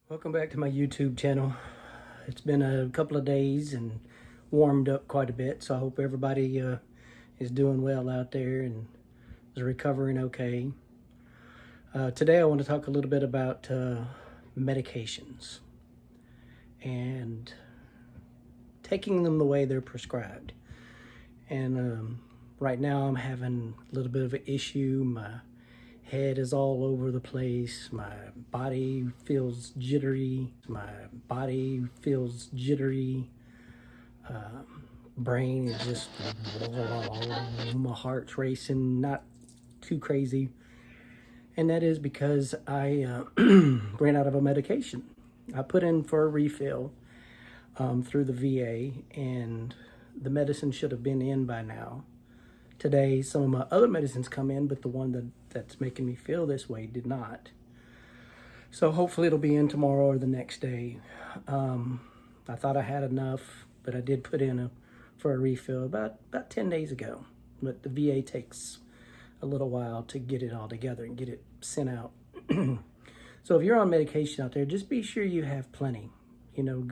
Welcome back to my YouTube channel. It's been a couple of days and warmed up quite a bit, so I hope everybody is doing well out there and is recovering okay. Today I want to talk a little bit about medications and taking them the way they're prescribed. And right now I'm having a little bit of an issue. My head is all over the place. My body feels jittery. Brain is just, my heart's racing, not too crazy. And that is because I ran out of a medication. I put in for a refill through the VA, and the medicine should have been in by now. Today, some of my other medicines come in, but the one that's making me feel this way did not. So hopefully it'll be in tomorrow or the next day. I thought I had enough, but I did put in for a refill about 10 days ago. But the VA takes a little while to get it all together and get it sent out. So if you're on medication out there, just be sure you have plenty. You know,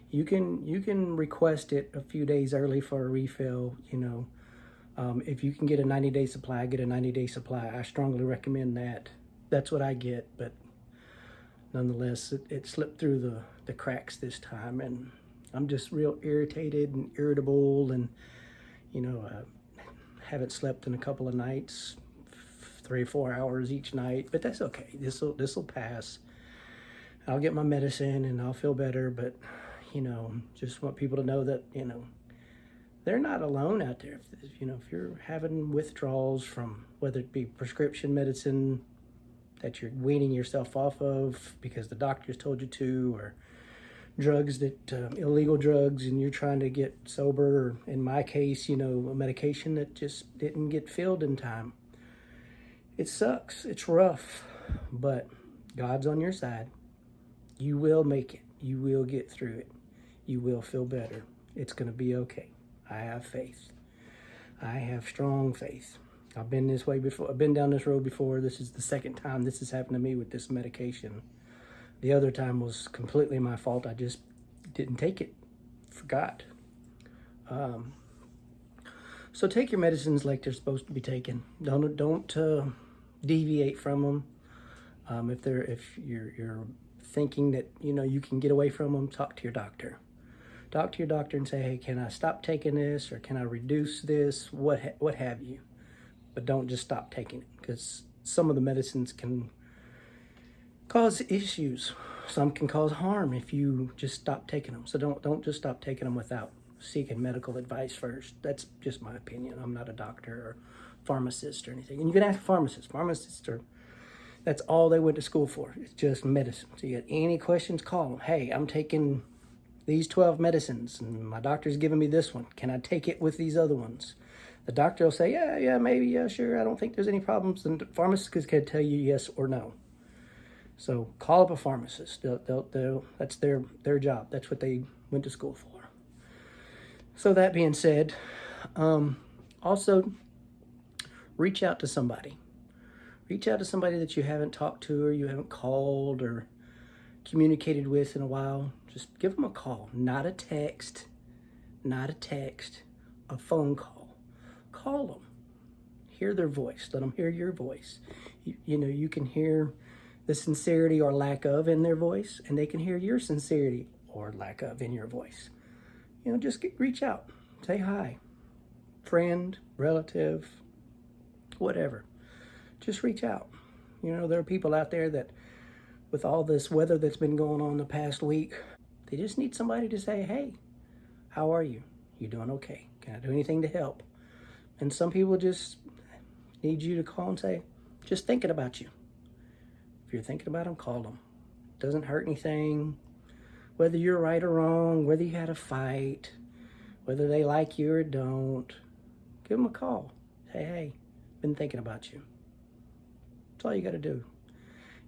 you can request it a few days early for a refill, you know. If you can get a 90-day supply, get a 90-day supply. I strongly recommend that. That's what I get, but nonetheless, it slipped through the cracks this time, and I'm just real irritated and irritable, and, you know, haven't slept in a couple of nights, 3 or 4 hours each night, but that's okay. This'll pass. I'll get my medicine, and I'll feel better, but, you know, just want people to know that, you know, they're not alone out there. You know, if you're having withdrawals from whether it be prescription medicine that you're weaning yourself off of because the doctors told you to, or drugs that illegal drugs, and you're trying to get sober, or in my case, you know, a medication that just didn't get filled in time. It sucks. It's rough, but God's on your side. You will make it. You will get through it. You will feel better. It's going to be okay. I have faith. I have strong faith. I've been this way before. I've been down this road before. This is the second time this has happened to me with this medication. The other time was completely my fault. I just didn't take it. Forgot. So take your medicines like they're supposed to be taken. Don't deviate from them. If you're thinking that, you know, you can get away from them, talk to your doctor. Talk to your doctor and say, hey, can I stop taking this, or can I reduce this, what have you. But don't just stop taking it, because some of the medicines can cause issues. Some can cause harm if you just stop taking them. So don't just stop taking them without seeking medical advice first. That's just my opinion. I'm not a doctor or pharmacist or anything. And you can ask pharmacists. That's all they went to school for. It's just medicine. So you got any questions, call them. Hey, I'm taking these 12 medicines, and my doctor's giving me this one. Can I take it with these other ones? The doctor will say, yeah, maybe, yeah, sure. I don't think there's any problems. And the pharmacist can tell you yes or no. So call up a pharmacist. That's their job. That's what they went to school for. So that being said, also reach out to somebody. Reach out to somebody that you haven't talked to, or you haven't called or communicated with in a while. Just give them a call, not a text, a phone call. Call them, hear their voice, let them hear your voice. You know, you can hear the sincerity or lack of in their voice, and they can hear your sincerity or lack of in your voice. You know, just reach out, say hi, friend, relative, whatever. Just reach out. You know, there are people out there that, with all this weather that's been going on the past week, they just need somebody to say, hey, how are you? You doing okay? Can I do anything to help? And some people just need you to call and say, just thinking about you. If you're thinking about them, call them. Doesn't hurt anything. Whether you're right or wrong, whether you had a fight, whether they like you or don't, give them a call. Say, hey, been thinking about you. That's all you got to do.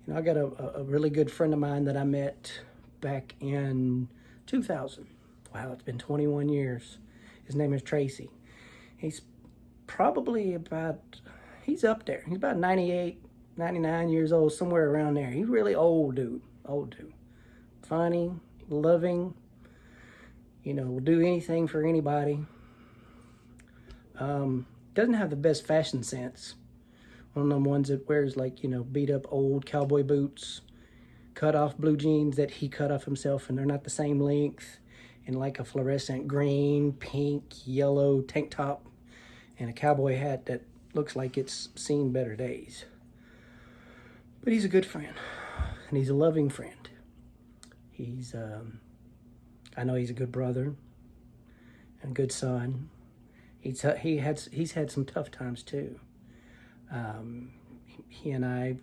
You know, I got a really good friend of mine that I met back in 2000. Wow, it's been 21 years. His name is Tracy. He's probably he's up there. He's about 98, 99 years old, somewhere around there. He's really old dude. funny, loving, will do anything for anybody. Doesn't have the best fashion sense. One of them ones that wears like, beat up old cowboy boots, cut off blue jeans that he cut off himself, and they're not the same length, and like a fluorescent green, pink, yellow tank top, and a cowboy hat that looks like it's seen better days. But he's a good friend, and he's a loving friend. He's, I know he's a good brother and a good son. He's had some tough times too. He and I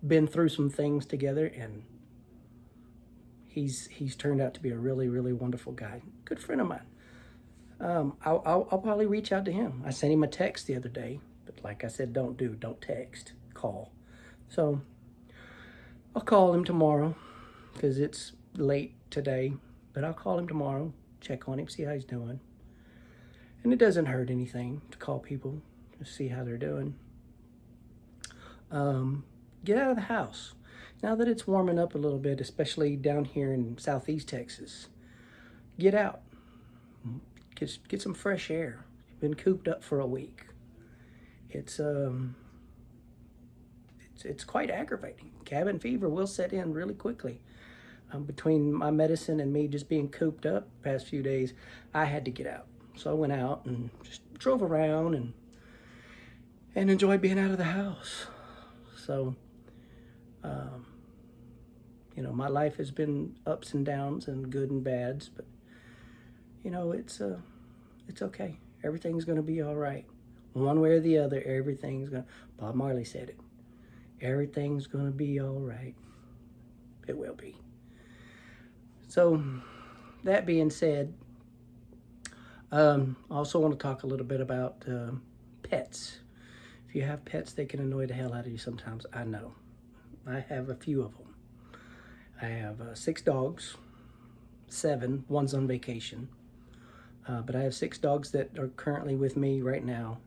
been through some things together, and he's turned out to be a really, really wonderful guy. Good friend of mine. I'll probably reach out to him. I sent him a text the other day, but like I said, don't text, call. So I'll call him tomorrow because it's late today, but I'll call him tomorrow, check on him, see how he's doing. And it doesn't hurt anything to call people, to see how they're doing. Get out of the house. Now that it's warming up a little bit, especially down here in southeast Texas, get out. Get some fresh air. You've been cooped up for a week. It's quite aggravating. Cabin fever will set in really quickly. Between my medicine and me just being cooped up the past few days, I had to get out. So I went out and just drove around and enjoyed being out of the house. So, my life has been ups and downs and good and bads, but it's okay. Everything's gonna be all right. One way or the other, Bob Marley said it. Everything's gonna be all right. It will be. So, that being said, I also want to talk a little bit about pets. If you have pets, they can annoy the hell out of you sometimes. I know. I have a few of them. I have 6 dogs, 7. One's on vacation. But I have 6 dogs that are currently with me right now.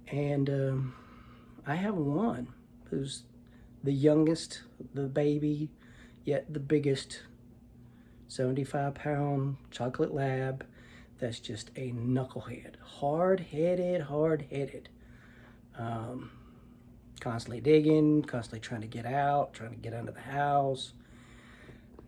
And I have one who's the youngest, the baby, yet the biggest, 75-pound chocolate lab. That's just a knucklehead. Hard-headed. Constantly digging, constantly trying to get out, trying to get under the house.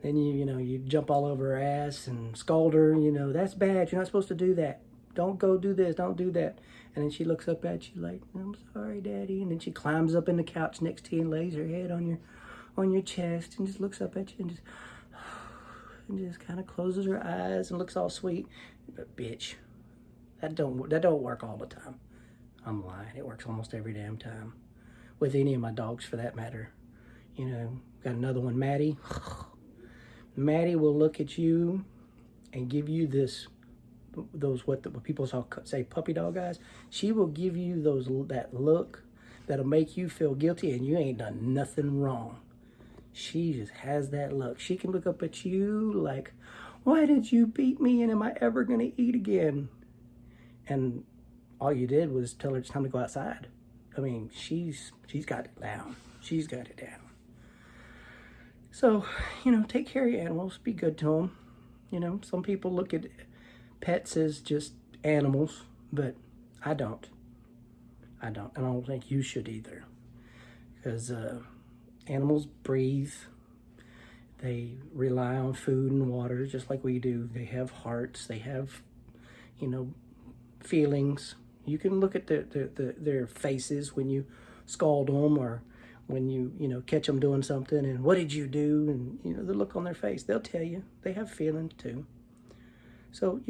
Then you jump all over her ass and scold her, that's bad, you're not supposed to do that. Don't go do this, don't do that. And then she looks up at you like, I'm sorry, Daddy. And then she climbs up in the couch next to you and lays her head on your chest and just looks up at you and just kind of closes her eyes and looks all sweet. But bitch, that don't work all the time. I'm lying. It works almost every damn time. With any of my dogs, for that matter. Got another one, Maddie. Maddie will look at you and give you those what people say puppy dog eyes. She will give you that look that'll make you feel guilty and you ain't done nothing wrong. She just has that look. She can look up at you like, why did you beat me, and am I ever gonna eat again? And all you did was tell her it's time to go outside. I mean, she's got it down. She's got it down. So, take care of your animals. Be good to them. Some people look at pets as just animals, but I don't. And I don't think you should either. Because animals breathe. They rely on food and water just like we do. They have hearts. They have, feelings. You can look at their faces when you scald them or when you catch them doing something and what did you do? And, the look on their face, they'll tell you. They have feelings too. So,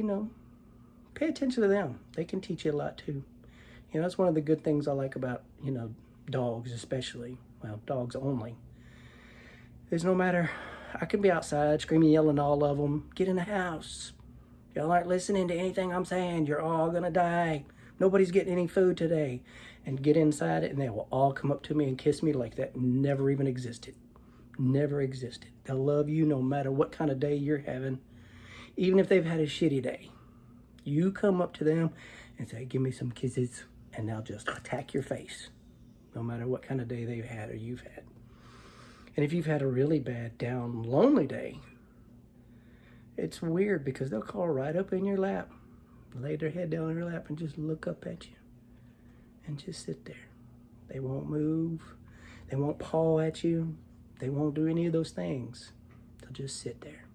pay attention to them. They can teach you a lot too. That's one of the good things I like about, dogs especially. Well, dogs only. Is no matter, I can be outside screaming, yelling at all of them. Get in the house. Y'all aren't listening to anything I'm saying. You're all gonna die. Nobody's getting any food today. And get inside it and they will all come up to me and kiss me like that never even existed. Never existed. They'll love you no matter what kind of day you're having. Even if they've had a shitty day. You come up to them and say, give me some kisses, and they'll just attack your face. No matter what kind of day they've had or you've had. And if you've had a really bad, down, lonely day, it's weird because they'll crawl right up in your lap, lay their head down in your lap, and just look up at you and just sit there. They won't move. They won't paw at you. They won't do any of those things. They'll just sit there.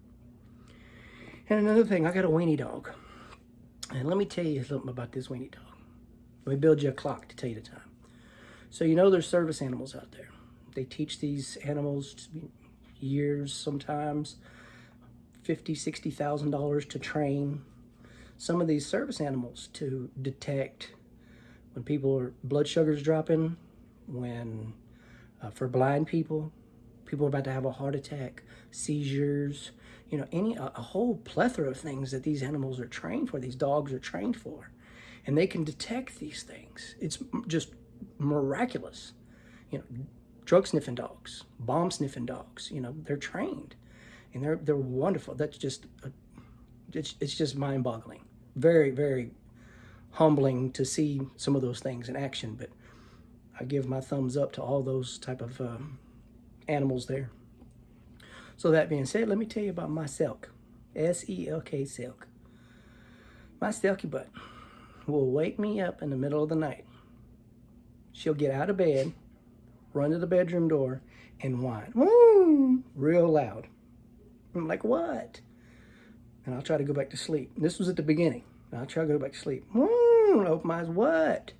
And another thing, I got a weenie dog. And let me tell you something about this weenie dog. Let me build you a clock to tell you the time. So you know there's service animals out there. They teach these animals years sometimes, $50,000, $60,000 to train some of these service animals to detect when people blood sugar's dropping, when for blind people are about to have a heart attack, seizures, you know, a whole plethora of things that these animals are trained for, these dogs are trained for. And they can detect these things. It's just miraculous. You know, drug sniffing dogs, bomb sniffing dogs, you know, they're trained and they're wonderful. That's just, it's just mind boggling. Very, very humbling to see some of those things in action, but I give my thumbs up to all those type of animals there. So that being said, let me tell you about my Selk, S-E-L-K, Selk. My Selkie butt will wake me up in the middle of the night. She'll get out of bed, run to the bedroom door, and whine, woo, real loud. I'm like, what? And I'll try to go back to sleep. This was at the beginning. I'll try to go back to sleep. Woo, open my eyes, what?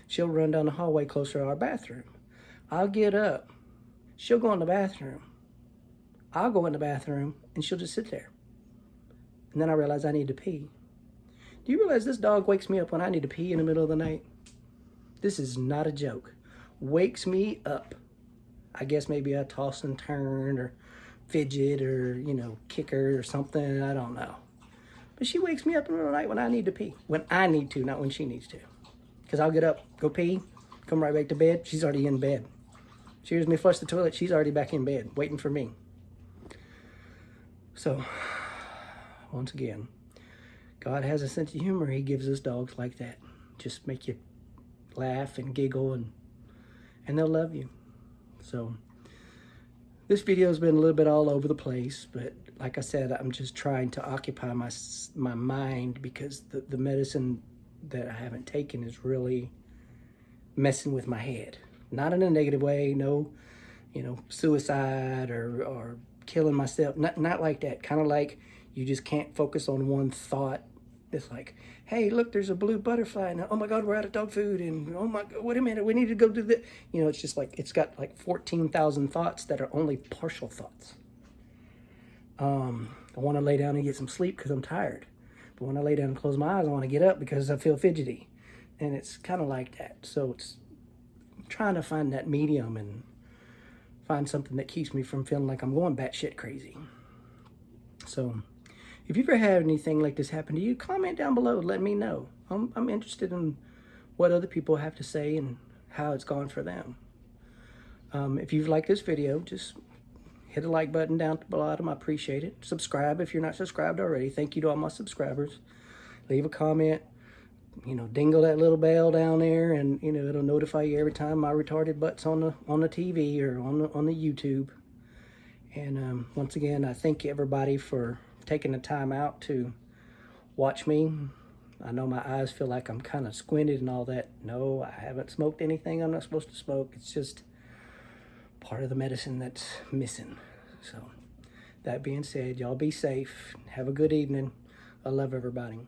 She'll run down the hallway closer to our bathroom. I'll get up. She'll go in the bathroom. I'll go in the bathroom, and she'll just sit there. And then I realize I need to pee. Do you realize this dog wakes me up when I need to pee in the middle of the night? This is not a joke. Wakes me up. I guess maybe I toss and turn or fidget or, you know, kick her or something. I don't know. But she wakes me up in the middle of the night when I need to pee. When I need to, not when she needs to. Because I'll get up, go pee, come right back to bed. She's already in bed. She hears me flush the toilet. She's already back in bed, waiting for me. So, once again, God has a sense of humor. He gives us dogs like that. Just make you laugh and giggle, and they'll love you. So, this video has been a little bit all over the place, but like I said, I'm just trying to occupy my mind because the medicine that I haven't taken is really messing with my head. Not in a negative way, no, you know, suicide or killing myself, not like that. Kind of like you just can't focus on one thought. It's like, hey, look, there's a blue butterfly, and oh my God, we're out of dog food, and oh my God, wait a minute, we need to go do this. You know, it's just like, it's got like 14,000 thoughts that are only partial thoughts. I want to lay down and get some sleep because I'm tired. But when I lay down and close my eyes, I want to get up because I feel fidgety. And it's kind of like that. So it's trying to find that medium and find something that keeps me from feeling like I'm going batshit crazy. So if you've ever had anything like this happen to you, comment down below. Let me know. I'm interested in what other people have to say and how it's gone for them. If you've liked this video, just hit the like button down at the bottom. I appreciate it. Subscribe if you're not subscribed already. Thank you to all my subscribers. Leave a comment. You know, dingle that little bell down there, and you know it'll notify you every time my retarded butt's on the TV or on the YouTube. And once again, I thank everybody for taking the time out to watch me. I know my eyes feel like I'm kind of squinted and all that. No, I haven't smoked anything I'm not supposed to smoke. It's just part of the medicine that's missing. So that being said, y'all be safe. Have a good evening. I love everybody.